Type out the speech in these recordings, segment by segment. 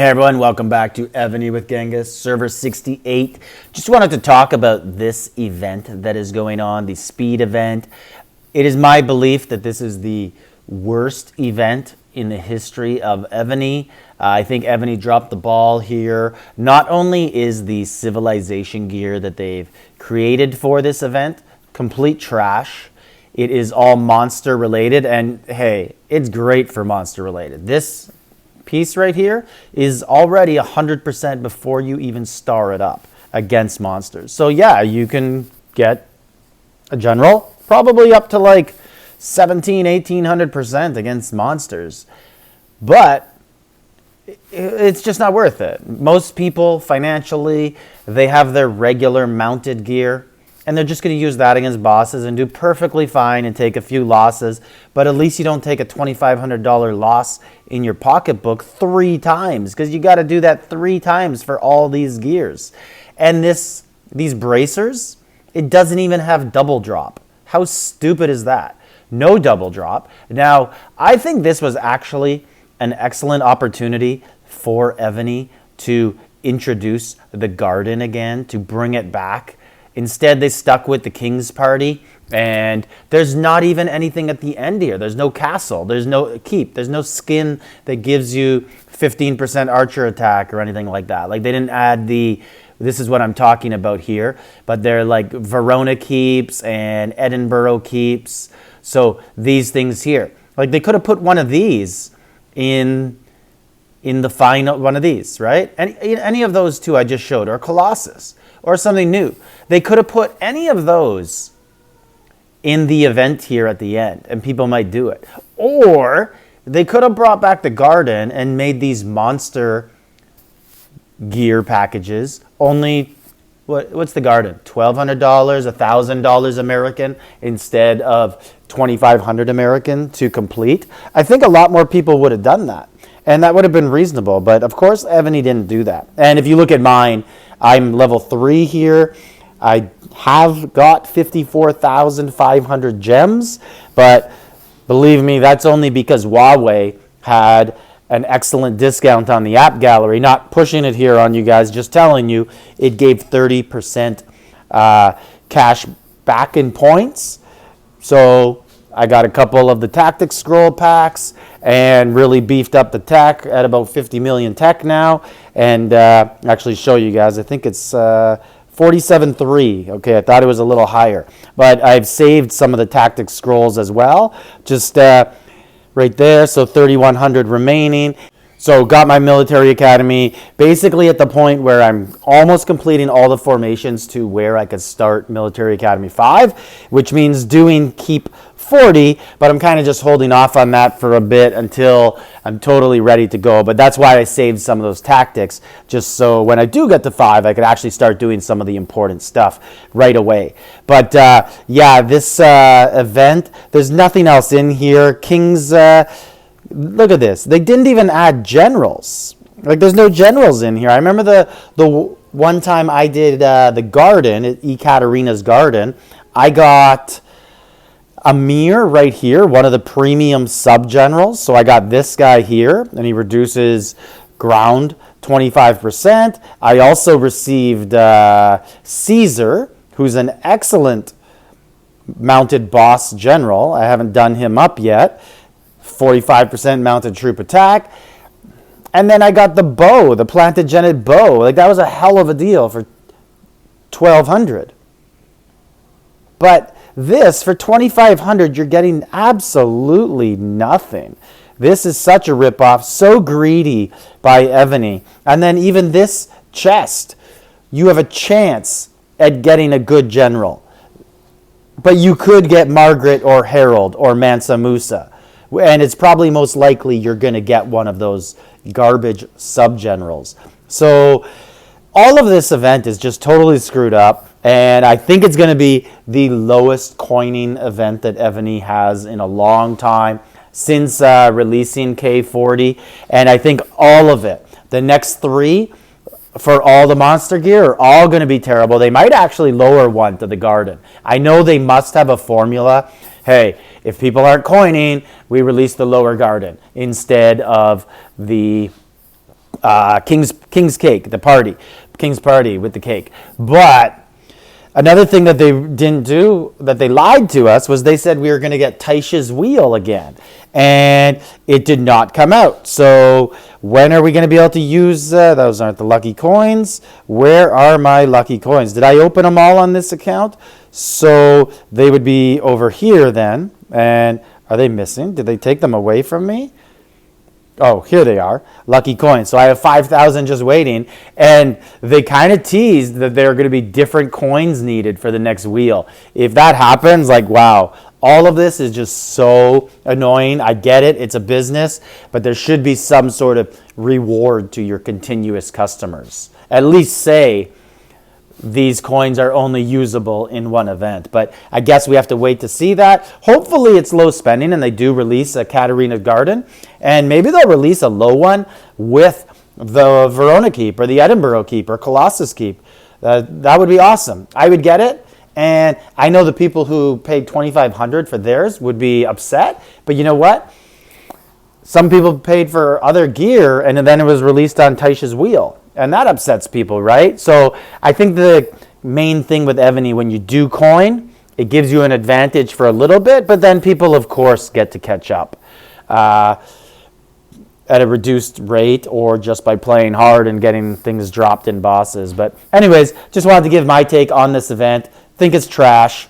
Hey everyone, welcome back to Evony with Genghis, server 68. Just wanted to talk about this event that is going on, the speed event. It is my belief that this is the worst event in the history of Evony. I think Evony dropped the ball here. Not only is the civilization gear that they've created for this event complete trash, it is all monster related, and hey, it's great for monster related. This piece right here is already 100% before you even star it up against monsters. So yeah, you can get a general probably up to like 1800% against monsters, but it's just not worth it. Most people financially, they have their regular mounted gear and they're just going to use that against bosses and do perfectly fine and take a few losses, but at least you don't take a $2,500 loss in your pocketbook 3 times, because you got to do that 3 times for all these gears. And these bracers, it doesn't even have double drop. How stupid is that? No double drop. Now, I think this was actually an excellent opportunity for Evony to introduce the garden again, to bring it back. Instead, they stuck with the King's Party, and there's not even anything at the end here. There's no castle. There's no keep. There's no skin that gives you 15% archer attack or anything like that. Like, they didn't add this is what I'm talking about here, but they're like Verona keeps and Edinburgh keeps. So these things here, like they could have put one of these in the final one of these, right? Any of those two I just showed, or Colossus, or something new. They could have put any of those in the event here at the end, and people might do it. Or they could have brought back the garden and made these monster gear packages only, what's the garden? $1,200, $1,000 American instead of $2,500 American to complete. I think a lot more people would have done that, and that would have been reasonable. But of course, Evony didn't do that. And if you look at mine, I'm level 3 here. I have got 54,500 gems, but believe me, that's only because Huawei had an excellent discount on the app gallery. Not pushing it here on you guys, just telling you it gave 30% cash back in points. So I got a couple of the tactics scroll packs and really beefed up the tech at about 50 million tech now. And actually show you guys, I think it's 47.3. Okay, I thought it was a little higher. But I've saved some of the tactics scrolls as well. Just right there, so 3,100 remaining. So got my military academy basically at the point where I'm almost completing all the formations to where I could start military academy 5, which means doing keep 40, but I'm kind of just holding off on that for a bit until I'm totally ready to go. But that's why I saved some of those tactics, just so when I do get to 5, I could actually start doing some of the important stuff right away. But yeah, this event, there's nothing else in here. King's... look at this. They didn't even add generals. Like, there's no generals in here. I remember the one time I did the garden, Ekaterina's garden, I got Amir right here, one of the premium sub-generals. So I got this guy here, and he reduces ground 25%. I also received Caesar, who's an excellent mounted boss general. I haven't done him up yet. 45% mounted troop attack. And then I got the bow, the plantagenet bow. Like, that was a hell of a deal for 1,200. But this, for 2,500, you're getting absolutely nothing. This is such a ripoff, so greedy by Evony. And then even this chest, you have a chance at getting a good general. But you could get Margaret or Harold or Mansa Musa. And it's probably most likely you're going to get one of those garbage sub-generals. So all of this event is just totally screwed up. And I think it's going to be the lowest coining event that Evony has in a long time since releasing K40. And I think all of it, the next 3 for all the monster gear, are all going to be terrible. They might actually lower one to the garden. I know they must have a formula. Hey, if people aren't coining, we release the lower garden instead of the King's Cake, the party, King's Party with the cake. But another thing that they didn't do, that they lied to us, was they said we were going to get Taisha's wheel again. And it did not come out. So when are we going to be able to use, those aren't the lucky coins. Where are my lucky coins? Did I open them all on this account? So they would be over here then. And are they missing? Did they take them away from me? Oh, here they are, lucky coins. So I have 5,000 just waiting, and they kind of teased that there are going to be different coins needed for the next wheel. If that happens, like, wow, all of this is just so annoying. I get it, it's a business, but there should be some sort of reward to your continuous customers. At least say these coins are only usable in one event. But I guess we have to wait to see that. Hopefully it's low spending and they do release a Katarina's Garden. And maybe they'll release a low one with the Verona Keep or the Edinburgh Keep or Colossus Keep. That would be awesome. I would get it. And I know the people who paid $2,500 for theirs would be upset. But you know what? Some people paid for other gear and then it was released on Taisha's wheel. And that upsets people, right? So I think the main thing with Evony, when you do coin, it gives you an advantage for a little bit, but then people, of course, get to catch up at a reduced rate or just by playing hard and getting things dropped in bosses. But anyways, just wanted to give my take on this event. Think it's trash.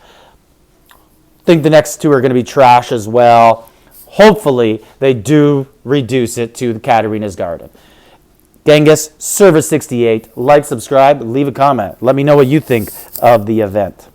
Think the next two are going to be trash as well. Hopefully, they do reduce it to the Katarina's Garden. Genghis, Server 68, like, subscribe, leave a comment. Let me know what you think of the event.